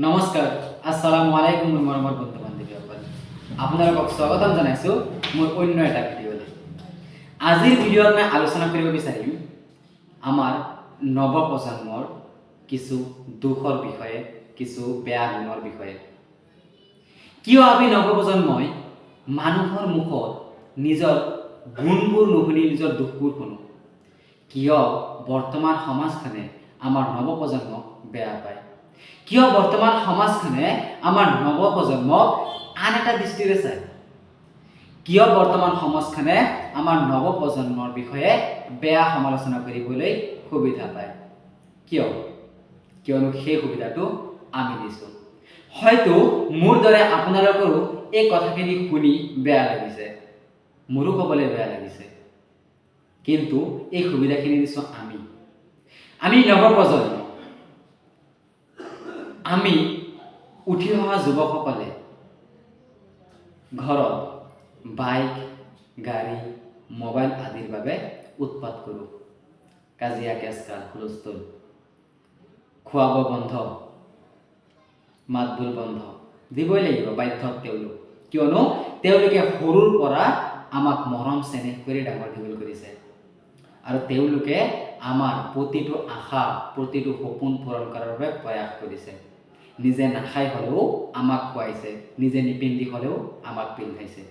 নমস্কাৰ, আসসালামু আলাইকুম মৰমৰ বন্ধু বান্ধৱীসকল। আপোনালোকক স্বাগতম জনাইছোঁ মোৰ অন্য এটা ভিডিঅ'লৈ। আজিৰ ভিডিঅ'ত মই আলোচনা কৰিব বিচাৰিম আমাৰ নৱপ্ৰজন্মৰ কিছু দুখৰ বিষয়ে, কিছু বেয়া গুণৰ বিষয়ে। কিয় আমি নৱপ্ৰজন্মই মানুহৰ মুখত নিজৰ গুণবোৰ নুশুনি নিজৰ দুখবোৰ শুনো? কিয় বৰ্তমান সমাজখনে আমাৰ নৱপ্ৰজন্মক বেয়া পায়? কিয় বৰ্তমান সমাজখনে আমাৰ নৱপ্ৰজন্মক আন এটা দৃষ্টিৰে চায়? কিয় বৰ্তমান সমাজখনে আমাৰ নৱপ্ৰজন্মৰ বিষয়ে বেয়া সমালোচনা কৰিবলৈ সুবিধা পায়? কিয়নো সেই সুবিধাটো আমি দিছোঁ। হয়তো মোৰ দৰে আপোনালোকৰো এই কথাখিনি শুনি বেয়া লাগিছে, মোৰো ক'বলৈ বেয়া লাগিছে, কিন্তু এই সুবিধাখিনি দিছোঁ আমি নৱপ্ৰজন্ম। আমি উঠি অহা যুৱকসকলে ঘৰত বাইক, গাড়ী, মোবাইল আদিৰ বাবে উৎপাত কৰোঁ। কাজিয়া কেঁচকাল হুলস্থুল, খোৱা বোৱা বন্ধ, মাতবোল বন্ধ দিবই লাগিব বাধ্যত তেওঁলোক। কিয়নো তেওঁলোকে সৰুৰ পৰা আমাক মৰম চেনেহ কৰি ডাঙৰ দীঘল কৰিছে আৰু তেওঁলোকে আমাৰ প্ৰতিটো আশা, প্ৰতিটো সপোন পূৰণ কৰাৰ বাবে প্ৰয়াস কৰিছে। নিজে নাখাই হ'লেও আমাক খুৱাইছে, নিজে নিপিন্ধি হ'লেও আমাক পিন্ধাইছে।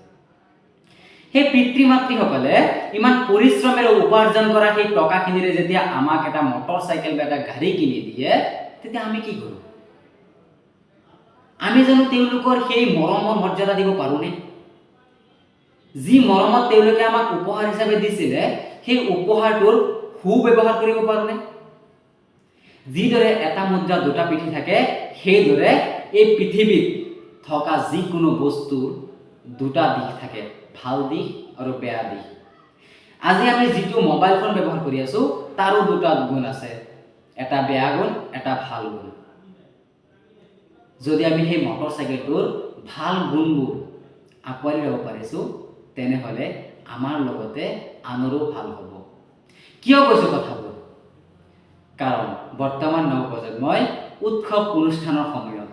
সেই পিতৃ মাতৃসকলে ইমান পৰিশ্ৰমেৰে উপাৰ্জন কৰা সেই টকাখিনিৰে যেতিয়া আমাক এটা মটৰ চাইকেল বা এটা গাড়ী কিনি দিয়ে, তেতিয়া আমি কি কৰোঁ? আমি জানো তেওঁলোকৰ সেই মৰমৰ মৰ্যাদা দিব পাৰোঁনে? যি মৰমত তেওঁলোকে আমাক উপহাৰ হিচাপে দিছিলে, সেই উপহাৰটোৰ সুব্যৱহাৰ কৰিব পাৰোঁনে? যিদৰে এটা মুদ্ৰা দুটা পিঠি থাকে, সেইদৰে এই পৃথিৱীত থকা যিকোনো বস্তুৰ দুটা দিশ থাকে, ভাল দিশ আৰু বেয়া দিশ। আজি আমি যিটো মোবাইল ফোন ব্যৱহাৰ কৰি আছোঁ, তাৰো দুটা গুণ আছে, এটা বেয়া গুণ, এটা ভাল গুণ। যদি আমি সেই মটৰ চাইকেলটোৰ ভাল গুণবোৰ আঁকোৱালি ল'ব পাৰিছোঁ, তেনেহ'লে আমাৰ লগতে আনৰো ভাল হ'ব। কিয় কৈছোঁ কথাবোৰ? কাৰণ বৰ্তমান নৱপ্ৰজন্মই উৎসৱ অনুষ্ঠানৰ সময়ত,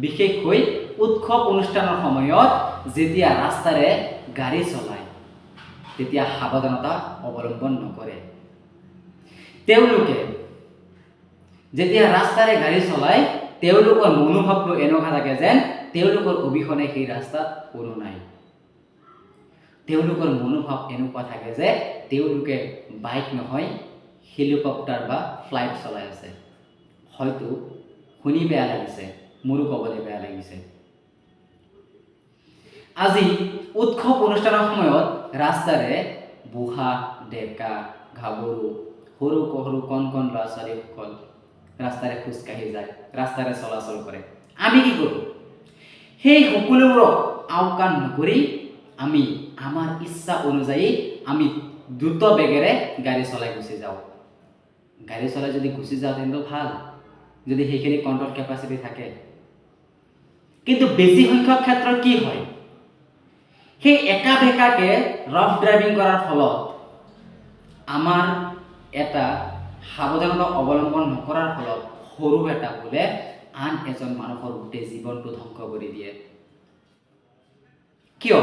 বিশেষকৈ উৎসৱ অনুষ্ঠানৰ সময়ত যেতিয়া ৰাস্তাৰে গাড়ী চলায়, তেতিয়া সাৱধানতা অৱলম্বন নকৰে। তেওঁলোকে যেতিয়া ৰাস্তাৰে গাড়ী চলায়, তেওঁলোকৰ মনোভাৱটো এনেকুৱা থাকে যেন তেওঁলোকৰ অবিহনে সেই ৰাস্তাত কোনো নাই। তেওঁলোকৰ মনোভাৱ এনেকুৱা থাকে যে তেওঁলোকে বাইক নহয়, হেলিকপ্টাৰ বা ফ্লাইট চলাই আছে। হয়তো শুনি বেয়া লাগিছে, মোৰো ক'বলৈ বেয়া লাগিছে। আজি উৎসৱ অনুষ্ঠানৰ সময়ত ৰাস্তাৰে বুঢ়া, ডেকা, গাভৰু, সৰু সৰু কণ কণ ল'ৰা ছোৱালীসকল ৰাস্তাৰে খোজকাঢ়ি যায়, ৰাস্তাৰে চলাচল কৰে। আমি কি কৰোঁ? সেই সকলোবোৰক আওকাণ নকৰি আমি আমাৰ ইচ্ছা অনুযায়ী আমি দ্ৰুত বেগেৰে গাড়ী চলাই গুচি যাওঁ। গাড়ী চলাই যদি গুচি যাওঁ তেন্তে ভাল, যদি সেইখিনি কণ্ট্ৰল কেপাচিটি থাকে। কিন্তু বেছি সংখ্যক ক্ষেত্ৰত কি হয়? সেই একা বেকাকে ৰাফ ড্ৰাইভিং কৰাৰ ফলত আমাৰ এটা সাৱধানতা অৱলম্বন নকৰাৰ ফলত সৰু এটা ভুলে আন এজন মানুহৰ গোটেই জীৱনটো ধ্বংস কৰি দিয়ে। কিয়?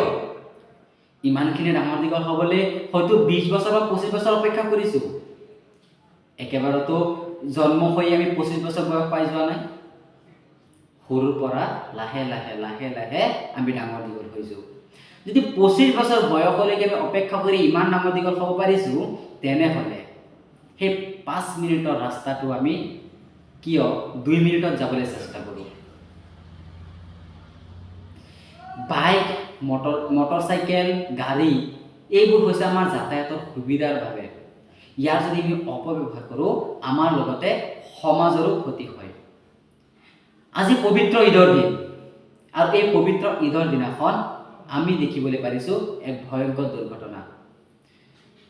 ইমানখিনি ডাঙৰ দীঘল হ'বলৈ হয়তো 20 বছৰ বা 25 বছৰ অপেক্ষা কৰিছোঁ। একেবাৰতো জন্ম হৈ আমি 25 বছৰ বয়স পাই যোৱা নাই। সৰুৰ পৰা লাহে লাহে লাহে লাহে আমি ডাঙৰ দীঘল হৈছোঁ। যদি 25 বছৰ বয়সলৈকে আমি অপেক্ষা কৰি ইমান ডাঙৰ দীঘল হ'ব পাৰিছোঁ, তেনেহ'লে সেই 5 মিনিটৰ ৰাস্তাটো আমি কিয় 2 মিনিটত যাবলৈ চেষ্টা কৰোঁ? বাইক, মটৰ চাইকেল, গাড়ী এইবোৰ হৈছে আমাৰ যাতায়াতৰ সুবিধাৰ বাবে। ইয়াৰ যদি আমি অপব্যৱহাৰ কৰোঁ, আমাৰ লগতে সমাজৰো ক্ষতি হয়। আজি পবিত্ৰ ঈদৰ দিন, আৰু এই পবিত্ৰ ঈদৰ দিনাখন আমি দেখিবলৈ পাৰিছোঁ এক ভয়ংকৰ দুৰ্ঘটনা।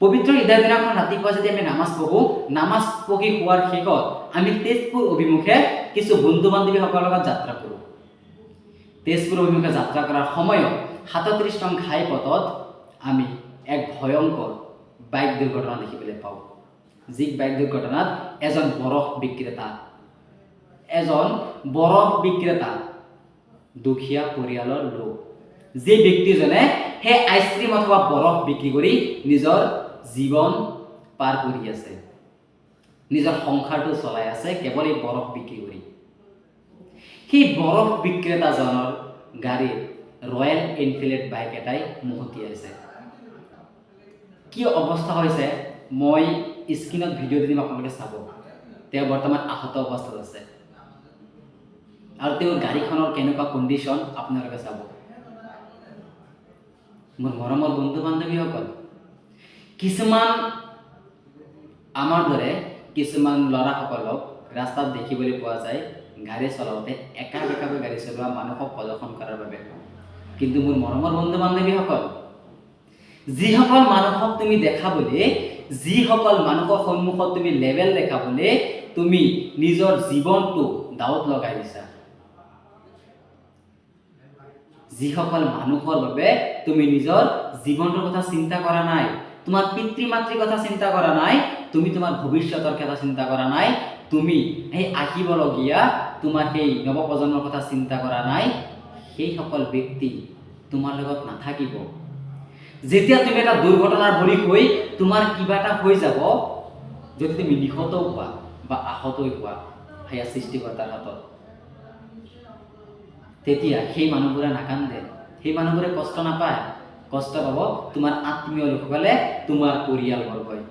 পবিত্ৰ ঈদৰ দিনাখন ৰাতিপুৱা যদি আমি নামাজ পঢ়োঁ, নামাজ পঢ়ি হোৱাৰ শেষত আমি তেজপুৰ অভিমুখে কিছু বন্ধু বান্ধৱীসকলৰ লগত যাত্ৰা কৰোঁ। তেজপুৰ অভিমুখে যাত্ৰা কৰাৰ সময়ত 37 নং ঘাইপথত আমি এক ভয়ংকৰ বাইক দুৰ্ঘটনা দেখিবলৈ পাওঁ। যি বাইক দুৰ্ঘটনাত এজন বৰফ বিক্ৰেতা এজন বৰফ বিক্ৰেতা, দুখীয়া পৰিয়ালৰ লোক, যি ব্যক্তিজনে সেই আইচক্ৰীম অথবা বৰফ বিক্ৰী কৰি নিজৰ জীৱন পাৰ কৰি আছে, নিজৰ সংসাৰটো চলাই আছে কেৱল এই বৰফ বিক্ৰী কৰি। সেই বৰফ বিক্ৰেতাজনৰ গাড়ীত ৰয়েল এনফিল্ড বাইক এটাই মহতিয়াইছে। কি অৱস্থা হৈছে মই স্ক্ৰীণত ভিডিঅ' দি দিম, আপোনালোকে চাব। তেওঁ বৰ্তমান আহত অৱস্থাত আছে আৰু তেওঁৰ গাড়ীখনৰ কেনেকুৱা কণ্ডিশ্যন আপোনালোকে চাব। মোৰ মৰমৰ বন্ধু বান্ধৱীসকল, কিছুমান আমাৰ দৰে কিছুমান ল'ৰাসকলক ৰাস্তাত দেখিবলৈ পোৱা যায় গাড়ী চলাওঁতে একা বেকাকৈ গাড়ী চলোৱা, মানুহক প্ৰদৰ্শন কৰাৰ বাবে। কিন্তু মোৰ মৰমৰ বন্ধু বান্ধৱীসকল, যিসকল মানুহক তুমি দেখাবলৈ, যিসকল মানুহৰ সন্মুখত তুমি লেভেল দেখাবলৈ তুমি নিজৰ জীৱনটো দাৱত লগাই দিছা, যিসকল মানুহৰ বাবে তুমি নিজৰ জীৱনটোৰ কথা চিন্তা কৰা নাই, তোমাৰ পিতৃ মাতৃৰ কথা চিন্তা কৰা নাই, তুমি তোমাৰ ভৱিষ্যতৰ কথা চিন্তা কৰা নাই, তুমি এই আহিবলগীয়া তোমাৰ সেই নৱপ্ৰজন্মৰ কথা চিন্তা কৰা নাই, সেইসকল ব্যক্তি তোমাৰ লগত নাথাকিব। যেতিয়া তুমি এটা দুৰ্ঘটনাৰ বলি হৈ তোমাৰ কিবা এটা হৈ যাব, যদি তুমি নিহত হোৱা বা আহত হোৱা সেয়া সৃষ্টিকৰ্তাৰ হাতত, তেতিয়া সেই মানুহবোৰে নাকান্দে, সেই মানুহবোৰে কষ্ট নাপায়, কষ্ট পাব তোমাৰ আত্মীয় লোকসকলে, তোমাৰ পৰিয়ালবৰ্গই।